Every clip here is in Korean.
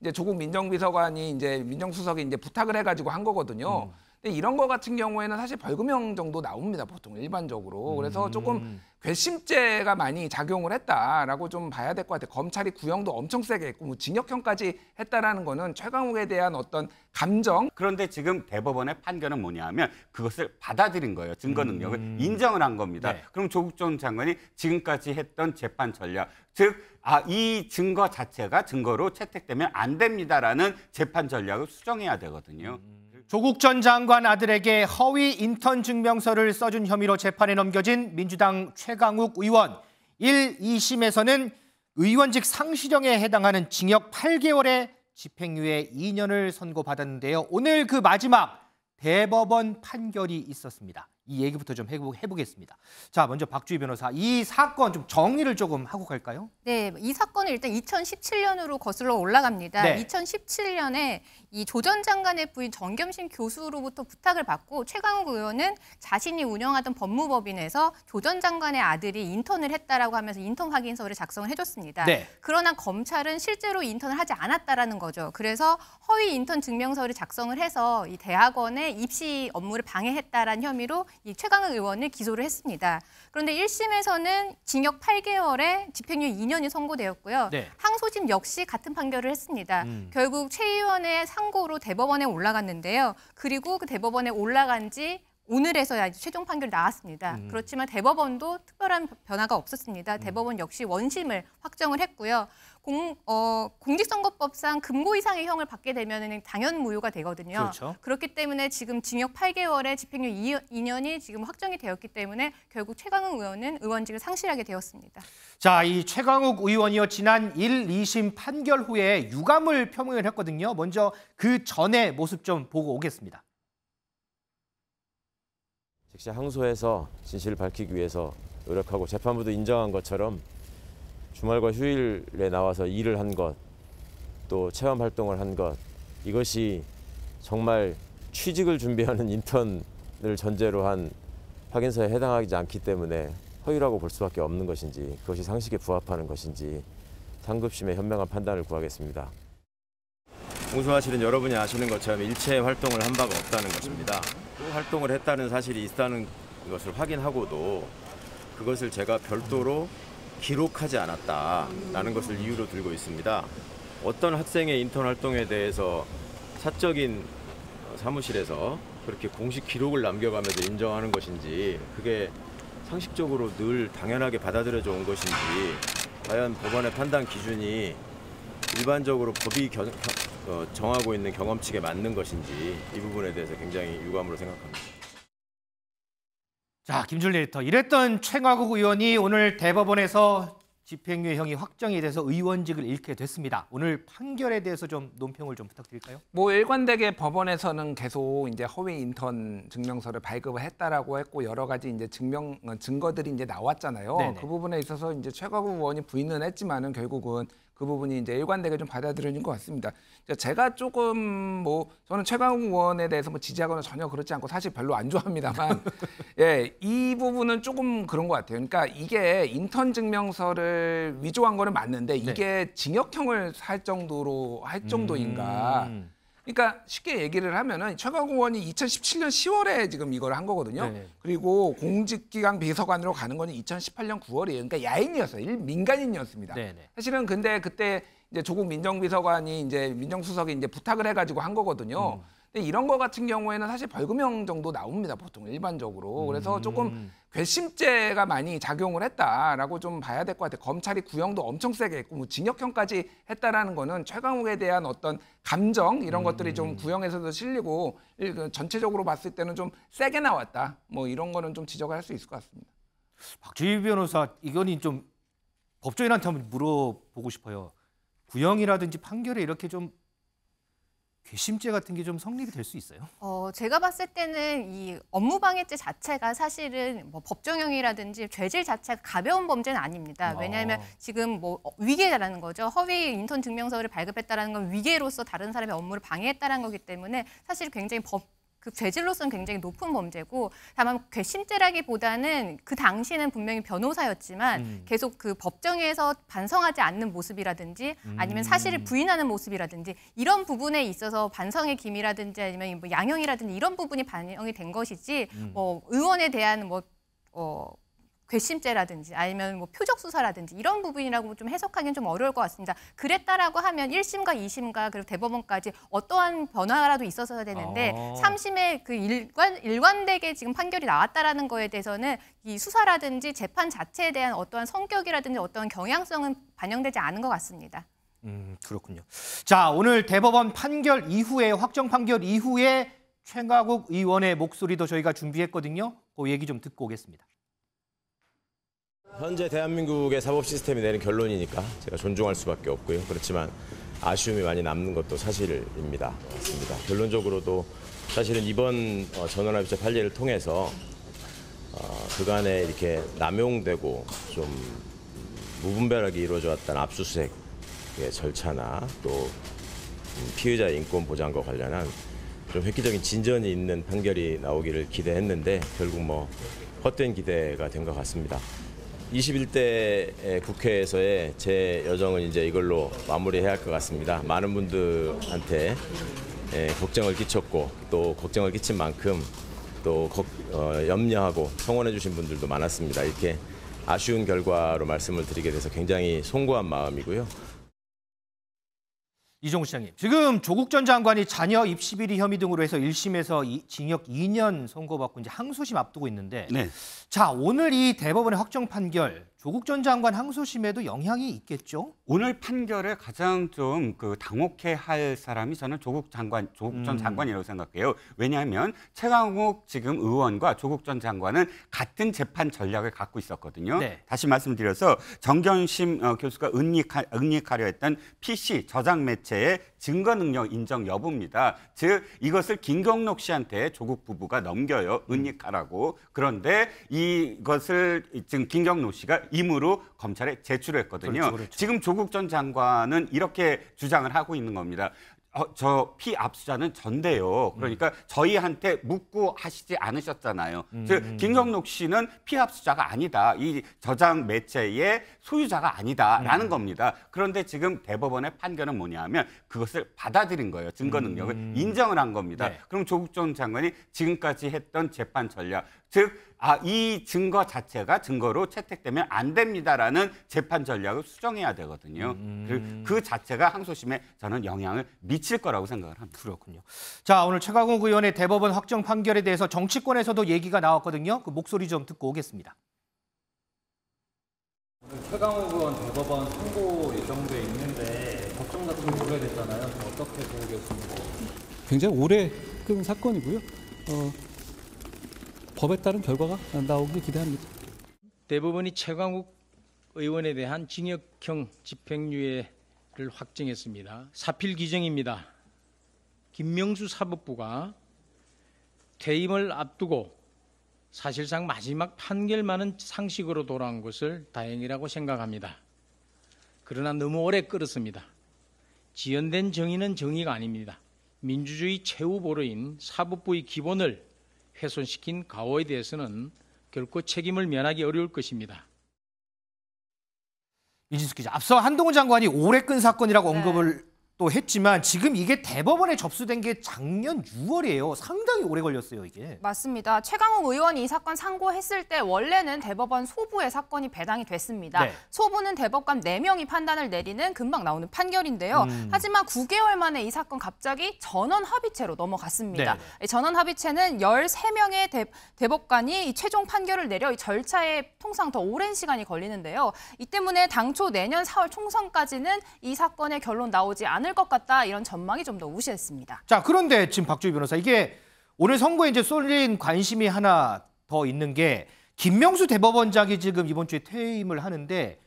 이제 조국 민정비서관이 이제 민정수석이 이제 부탁을 해가지고 한 거거든요. 근데 이런 거 같은 경우에는 사실 벌금형 정도 나옵니다, 보통 일반적으로. 그래서 조금 괘씸죄가 많이 작용을 했다라고 좀 봐야 될 것 같아요. 검찰이 구형도 엄청 세게 했고 뭐 징역형까지 했다라는 거는 최강욱에 대한 어떤 감정. 그런데 지금 대법원의 판결은 뭐냐면 그것을 받아들인 거예요. 증거 능력을 인정을 한 겁니다. 네. 그럼 조국 전 장관이 지금까지 했던 재판 전략, 즉 이 증거 자체가 증거로 채택되면 안 됩니다라는 재판 전략을 수정해야 되거든요. 조국 전 장관 아들에게 허위 인턴 증명서를 써준 혐의로 재판에 넘겨진 민주당 최강욱 의원. 1, 2심에서는 의원직 상실형에 해당하는 징역 8개월에 집행유예 2년을 선고받았는데요. 오늘 그 마지막 대법원 판결이 있었습니다. 이 얘기부터 좀 해보겠습니다. 자, 먼저 박주희 변호사, 이 사건 좀 정리를 조금 하고 갈까요? 네, 이 사건은 일단 2017년으로 거슬러 올라갑니다. 네. 2017년에 이 조 전 장관의 부인 정겸심 교수로부터 부탁을 받고 최강욱 의원은 자신이 운영하던 법무법인에서 조 전 장관의 아들이 인턴을 했다라고 하면서 인턴 확인서를 작성을 해줬습니다. 네. 그러나 검찰은 실제로 인턴을 하지 않았다라는 거죠. 그래서 허위 인턴 증명서를 작성을 해서 이 대학원의 입시 업무를 방해했다라는 혐의로 이 최강욱 의원을 기소를 했습니다. 그런데 1심에서는 징역 8개월에 집행유예 2년이 선고되었고요. 네. 항소심 역시 같은 판결을 했습니다. 결국 최 의원의 상고로 대법원에 올라갔는데요. 그리고 그 대법원에 올라간 지 오늘에서야 최종 판결이 나왔습니다. 그렇지만 대법원도 특별한 변화가 없었습니다. 대법원 역시 원심을 확정을 했고요. 공직선거법상 금고 이상의 형을 받게 되면 당연 무효가 되거든요. 그렇죠. 그렇기 때문에 지금 징역 8개월에 집행유예 2년이 지금 확정이 되었기 때문에 결국 최강욱 의원은 의원직을 상실하게 되었습니다. 자, 이 최강욱 의원이요, 지난 1, 2심 판결 후에 유감을 표명을 했거든요. 먼저 그 전의 모습 좀 보고 오겠습니다. 즉시 항소해서 진실을 밝히기 위해서 노력하고 재판부도 인정한 것처럼 주말과 휴일에 나와서 일을 한 것, 또 체험 활동을 한 것, 이것이 정말 취직을 준비하는 인턴을 전제로 한 확인서에 해당하지 않기 때문에 허위라고 볼 수밖에 없는 것인지, 그것이 상식에 부합하는 것인지 상급심의 현명한 판단을 구하겠습니다. 공소하실은 여러분이 아시는 것처럼 일체 활동을 한 바가 없다는 것입니다. 또 활동을 했다는 사실이 있다는 것을 확인하고도 그것을 제가 별도로 기록하지 않았다라는 것을 이유로 들고 있습니다. 어떤 학생의 인턴 활동에 대해서 사적인 사무실에서 그렇게 공식 기록을 남겨가면서 인정하는 것인지, 그게 상식적으로 늘 당연하게 받아들여져 온 것인지, 과연 법원의 판단 기준이 일반적으로 법이 정하고 있는 경험칙에 맞는 것인지, 이 부분에 대해서 굉장히 유감으로 생각합니다. 자, 김준일 에디터, 이랬던 최강욱 의원이 오늘 대법원에서 집행유예형이 확정이 돼서 의원직을 잃게 됐습니다. 오늘 판결에 대해서 좀 논평을 좀 부탁드릴까요? 뭐 일관되게 법원에서는 계속 이제 허위 인턴 증명서를 발급을 했다라고 했고 여러 가지 이제 증거들이 이제 나왔잖아요. 네네. 그 부분에 있어서 이제 최강욱 의원이 부인은 했지만은 결국은 그 부분이 이제 일관되게 좀 받아들여진 것 같습니다. 제가 조금 뭐 저는 최강욱 의원에 대해서 뭐 지지하거나 전혀 그렇지 않고 사실 별로 안 좋아합니다만, 예, 이 부분은 조금 그런 것 같아요. 그러니까 이게 인턴 증명서를 위조한 거는 맞는데 이게 징역형을 할 정도인가? 그러니까 쉽게 얘기를 하면은 최강욱 의원이 2017년 10월에 지금 이걸 한 거거든요. 네. 그리고 공직기강 비서관으로 가는 거는 2018년 9월이에요. 그러니까 야인이었어요. 민간인이었습니다. 네네. 사실은 근데 그때 이제 조국 민정비서관이 이제 민정수석이 이제 부탁을 해가지고 한 거거든요. 근데 이런 거 같은 경우에는 사실 벌금형 정도 나옵니다, 보통 일반적으로. 그래서 조금 괘씸죄가 많이 작용을 했다라고 좀 봐야 될 것 같아요. 검찰이 구형도 엄청 세게 했고 뭐 징역형까지 했다라는 거는 최강욱에 대한 어떤 감정 이런 것들이 좀 구형에서도 실리고 전체적으로 봤을 때는 좀 세게 나왔다. 뭐 이런 거는 좀 지적을 할 수 있을 것 같습니다. 박주희 변호사, 이거는 좀 법조인한테 한번 물어보고 싶어요. 구형이라든지 판결에 이렇게 좀 괘씸죄 같은 게 좀 성립이 될 수 있어요? 제가 봤을 때는 이 업무방해죄 자체가 사실은 뭐 법정형이라든지 죄질 자체가 가벼운 범죄는 아닙니다. 왜냐하면 지금 뭐 위계라는 거죠. 허위 인턴 증명서를 발급했다라는 건 위계로서 다른 사람의 업무를 방해했다는 거기 때문에 사실 굉장히 그 죄질로서는 굉장히 높은 범죄고 다만 괘씸죄라기보다는 그 당시에는 분명히 변호사였지만 계속 그 법정에서 반성하지 않는 모습이라든지 아니면 사실을 부인하는 모습이라든지 이런 부분에 있어서 반성의 기미라든지 아니면 뭐 양형이라든지 이런 부분이 반영이 된 것이지 뭐 의원에 대한 뭐 괘씸죄라든지 아니면 뭐 표적 수사라든지 이런 부분이라고 좀 해석하기는 좀 어려울 것 같습니다. 그랬다라고 하면 1심과 2심과 그리고 대법원까지 어떠한 변화라도 있었어야 되는데 3심에 그 일관되게 지금 판결이 나왔다라는 거에 대해서는 이 수사라든지 재판 자체에 대한 어떠한 성격이라든지 어떠한 경향성은 반영되지 않은 것 같습니다. 그렇군요. 자, 오늘 대법원 판결 이후에 확정 판결 이후에 최강욱 의원의 목소리도 저희가 준비했거든요. 그 얘기 좀 듣고 오겠습니다. 현재 대한민국의 사법 시스템이 내린 결론이니까 제가 존중할 수밖에 없고요. 그렇지만 아쉬움이 많이 남는 것도 사실입니다. 맞습니다. 결론적으로도 사실은 이번 전원합의체 판례를 통해서 그간에 이렇게 남용되고 좀 무분별하게 이루어져 왔던 압수수색의 절차나 또 피의자의 인권 보장과 관련한 좀 획기적인 진전이 있는 판결이 나오기를 기대했는데 결국 뭐 헛된 기대가 된 것 같습니다. 21대 국회에서의 제 여정은 이제 이걸로 마무리해야 할 것 같습니다. 많은 분들한테 걱정을 끼쳤고 또 걱정을 끼친 만큼 또 염려하고 성원해 주신 분들도 많았습니다. 이렇게 아쉬운 결과로 말씀을 드리게 돼서 굉장히 송구한 마음이고요. 이종우 시장님, 지금 조국 전 장관이 자녀 입시 비리 혐의 등으로 해서 1심에서 징역 2년 선고받고 이제 항소심 앞두고 있는데 네. 자, 오늘 이 대법원의 확정 판결 조국 전 장관 항소심에도 영향이 있겠죠? 오늘 판결에 가장 좀 당혹해할 사람이 저는 조국 전 장관이라고 생각해요. 왜냐하면 최강욱 지금 의원과 조국 전 장관은 같은 재판 전략을 갖고 있었거든요. 네. 다시 말씀드려서 정경심 교수가 은닉하려 했던 PC 저장 매체의 증거 능력 인정 여부입니다. 즉 이것을 김경록 씨한테 조국 부부가 넘겨요. 은닉하라고. 그런데 이것을 지금 김경록 씨가 임의로 검찰에 제출했거든요. 그렇죠. 지금 조국 전 장관은 이렇게 주장을 하고 있는 겁니다. 저 피압수자는 전데요. 그러니까 저희한테 묻고 하시지 않으셨잖아요. 즉 김경록 씨는 피압수자가 아니다. 이 저장 매체의 소유자가 아니다라는 겁니다. 그런데 지금 대법원의 판결은 뭐냐면 그것을 받아들인 거예요. 증거 능력을 인정을 한 겁니다. 네. 그럼 조국 전 장관이 지금까지 했던 재판 전략, 즉 이 증거 자체가 증거로 채택되면 안 됩니다라는 재판 전략을 수정해야 되거든요. 그 자체가 항소심에 저는 영향을 미칠 거라고 생각을 합니다. 그렇군요. 자, 오늘 최강욱 의원의 대법원 확정 판결에 대해서 정치권에서도 얘기가 나왔거든요. 그 목소리 좀 듣고 오겠습니다. 최강욱 의원 대법원 선고 예정돼 있는데 법정 같은 게 오래됐잖아요. 어떻게 보고 계십니까? 굉장히 오래 끈 사건이고요. 법에 따른 결과가 나오길 기대합니다. 대법원이 최강욱 의원에 대한 징역형 집행유예를 확정했습니다. 사필 규정입니다. 김명수 사법부가 퇴임을 앞두고 사실상 마지막 판결만은 상식으로 돌아온 것을 다행이라고 생각합니다. 그러나 너무 오래 끌었습니다. 지연된 정의는 정의가 아닙니다. 민주주의 최후 보루인 사법부의 기본을 훼손시킨 가오에 대해서는 결코 책임을 면하기 어려울 것입니다. 이진숙 기자, 앞서 한동훈 장관이 오래 끈 사건이라고 언급을 또 했지만 지금 이게 대법원에 접수된 게 작년 6월이에요. 상당히 오래 걸렸어요, 이게. 맞습니다. 최강욱 의원이 이 사건 상고했을 때 원래는 대법원 소부에 사건이 배당이 됐습니다. 네. 소부는 대법관 4명이 판단을 내리는 금방 나오는 판결인데요. 하지만 9개월 만에 이 사건 갑자기 전원 합의체로 넘어갔습니다. 네. 전원 합의체는 13명의 대법관이 이 최종 판결을 내려 이 절차에 통상 더 오랜 시간이 걸리는데요. 이 때문에 당초 내년 4월 총선까지는 이 사건의 결론 나오지 않을 것 같다, 이런 전망이 좀 더 우세했습니다. 자, 그런데 지금 박주희 변호사, 이게 오늘 선거에 이제 쏠린 관심이 하나 더 있는 게 김명수 대법원장이 지금 이번 주에 퇴임을 하는데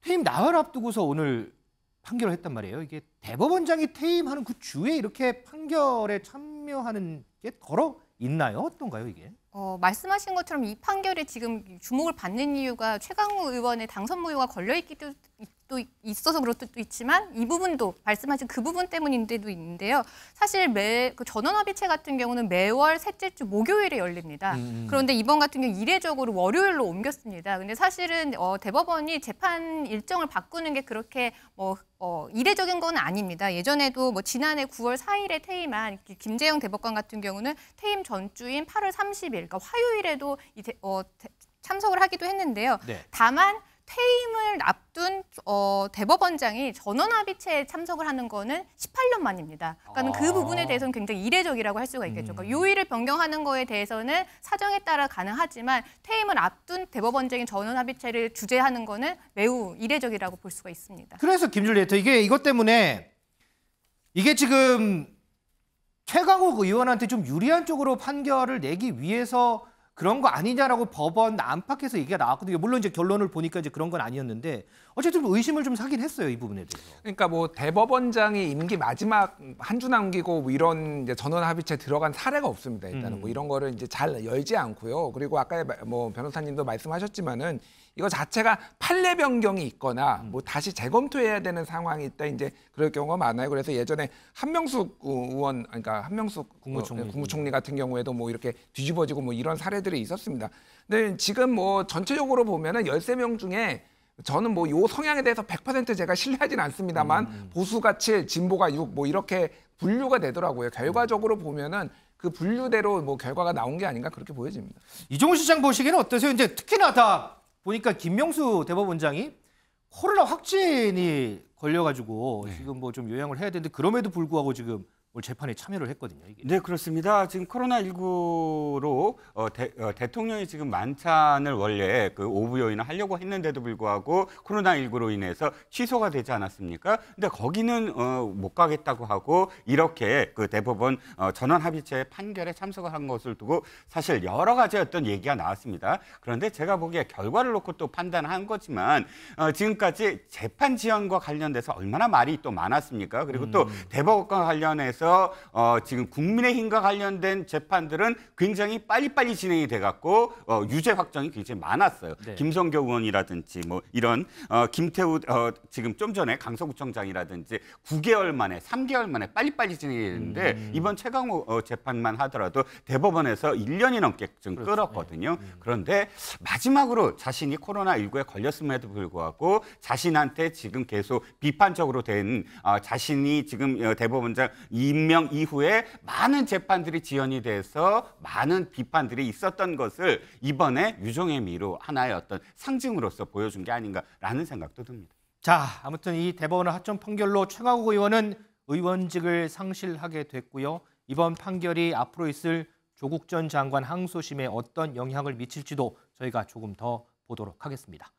퇴임 나흘 앞두고서 오늘 판결을 했단 말이에요. 이게 대법원장이 퇴임하는 그 주에 이렇게 판결에 참여하는 게 덜어 있나요? 어떤가요, 이게? 말씀하신 것처럼 이 판결이 지금 주목을 받는 이유가 최강욱 의원의 당선 무효가 걸려있기도 또 있어서 그럴 수도 있지만 이 부분도 말씀하신 그 부분 때문인데도 있는데요. 사실 그 전원합의체 같은 경우는 매월 셋째 주 목요일에 열립니다. 그런데 이번 같은 경우 이례적으로 월요일로 옮겼습니다. 근데 사실은 대법원이 재판 일정을 바꾸는 게 그렇게 이례적인 건 아닙니다. 예전에도 지난해 9월 4일에 퇴임한 김재영 대법관 같은 경우는 퇴임 전주인 8월 30일, 그러니까 화요일에도 참석을 하기도 했는데요. 네. 다만 퇴임을 앞둔 대법원장이 전원합의체에 참석을 하는 거는 18년 만입니다. 그러니까 그 부분에 대해서는 굉장히 이례적이라고 할 수가 있겠죠. 그러니까 요일을 변경하는 거에 대해서는 사정에 따라 가능하지만 퇴임을 앞둔 대법원장이 전원합의체를 주재하는 거는 매우 이례적이라고 볼 수가 있습니다. 그래서 김준리 대표 이것 때문에 이게 지금 최강욱 의원한테 좀 유리한 쪽으로 판결을 내기 위해서 그런 거 아니냐라고 법원 안팎에서 얘기가 나왔거든요. 물론 이제 결론을 보니까 이제 그런 건 아니었는데 어쨌든 의심을 좀 사긴 했어요, 이 부분에 대해서. 그러니까 대법원장이 임기 마지막 한 주 남기고 이런 이제 전원 합의체 들어간 사례가 없습니다. 일단은 이런 거를 이제 잘 열지 않고요. 그리고 아까 변호사님도 말씀하셨지만은 이거 자체가 판례 변경이 있거나 다시 재검토해야 되는 상황이 있다 이제 그럴 경우가 많아요. 그래서 예전에 한명숙 의원, 그러니까 한명숙 국무총리 같은 경우에도 이렇게 뒤집어지고 이런 사례들이 있었습니다. 근데 지금 전체적으로 보면은 13명 중에 저는 요 성향에 대해서 100% 제가 신뢰하진 않습니다만 보수가 7, 진보가 6 이렇게 분류가 되더라고요. 결과적으로 보면은 그 분류대로 결과가 나온 게 아닌가 그렇게 보여집니다. 이종훈 시장 보시기에는 어떠세요? 이제 특히나 다 보니까 김명수 대법원장이 코로나 확진이 걸려가지고 지금 좀 요양을 해야 되는데 그럼에도 불구하고 지금 오늘 재판에 참여를 했거든요. 이게. 네, 그렇습니다. 지금 코로나19로 대통령이 지금 만찬을 원래 그 오부 요인을 하려고 했는데도 불구하고 코로나19로 인해서 취소가 되지 않았습니까? 근데 거기는 못 가겠다고 하고 이렇게 그 대법원 전원 합의체 판결에 참석을 한 것을 두고 사실 여러 가지 어떤 얘기가 나왔습니다. 그런데 제가 보기에 결과를 놓고 또 판단한 거지만 지금까지 재판 지연과 관련돼서 얼마나 말이 또 많았습니까? 그리고 또 대법원과 관련해서 지금 국민의힘과 관련된 재판들은 굉장히 빨리빨리 진행이 돼갖고 유죄 확정이 굉장히 많았어요. 네. 김성교 의원이라든지 이런 김태우 지금 좀 전에 강서구청장이라든지 9개월 만에 3개월 만에 빨리빨리 진행이 되는데 이번 최강욱 재판만 하더라도 대법원에서 1년이 넘게 좀 끌었거든요. 그런데 마지막으로 자신이 코로나19에 걸렸음에도 불구하고 자신한테 지금 계속 비판적으로 된 자신이 지금 대법원장 임명 이후에 많은 재판들이 지연이 돼서 많은 비판들이 있었던 것을 이번에 유종의 미로 하나의 어떤 상징으로서 보여준 게 아닌가라는 생각도 듭니다. 자, 아무튼 이 대법원의 하청 판결로 최강욱 의원은 의원직을 상실하게 됐고요. 이번 판결이 앞으로 있을 조국 전 장관 항소심에 어떤 영향을 미칠지도 저희가 조금 더 보도록 하겠습니다.